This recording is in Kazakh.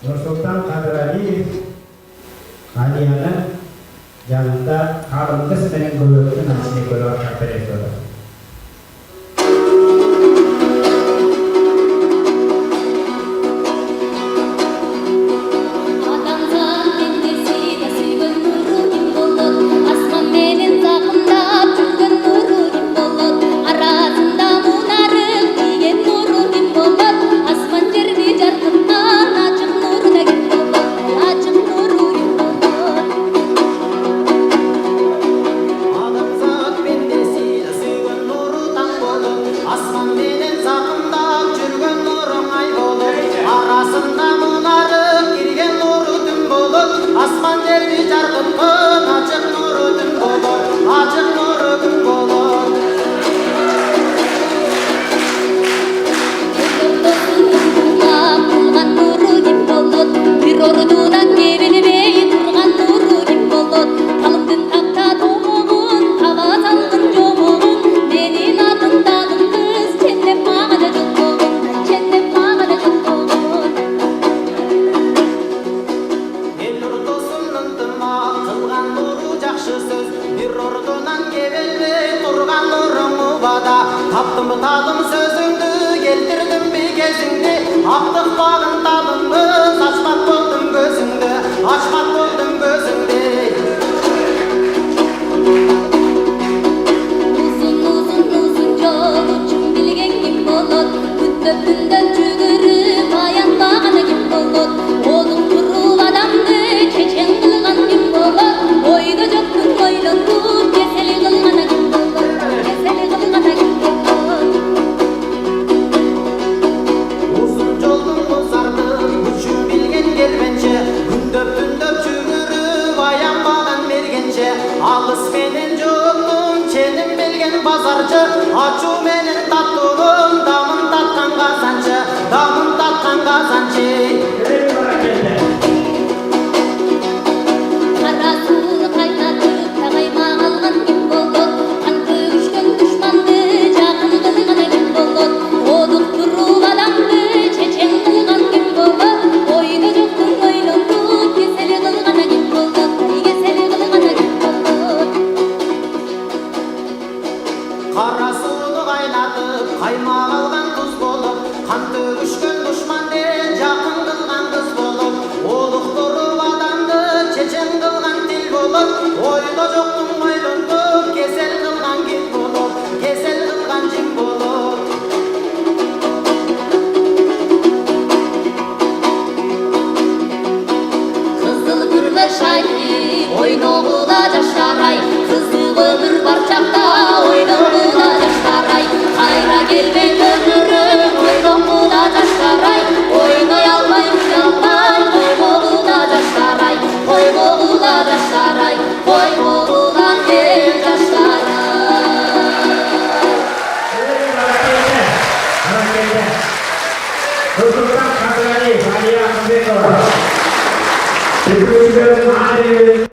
Nursultan Kadir Aliyev Aliyanı yanında Harun'da senin gülüktün açını gülüyor haber ediyorlar. Taptım tadım sözündü, getirdim bir gezindi. Aktık bağın tadımız, açmak buldum gözünde, açmak buldum gözünde. Uzun uzun uzun yol uçum bilgen kim bolot, küttöpünden çügürüp ayanmağına kim bolot. Oğlum kurup adamdı, çeçen kılgan kim bolot. Oyda joktun oylondup, keseli kılgana kim bolot, keseli kılgana kim bolot. Alыс менен жоктун ченим билген базарчы, ачуу менен таттуулун дамын таткан казанчы, дамын таткан казанчы. Кара сууну кайнатып тагайма калган ким болот, канты күчкөн душманды жакын кылган ким болот. Одук туруп адамды чечен кылган ким болот. Ойдо жоктун ойлонуп кесели кылган ким болот, кесели кылган ким болот. Кара сууну кайнатып каймак алган туз болуп, кан төгүшкөн душманды жакын кылган кыз болуп, олуктуруп адамды чечен кылган тил болуп, ойдо жоктун ойлонуп кесел кылган ким болуп, кесел кылган жин болуп. Кызыл күрбө шайы ойногула жаштарай, кызык өмүр бар чакта ойногула жаштарай. Кайра келбей өмүрүм ойногула жаштарай, ойной албай уялбай койгогула жаштарай, койгогула жаштарай, койгогула эл жаштарай. Nursultan Kadir Aliyev Aliya Ahmetova. Teşekkür ederim.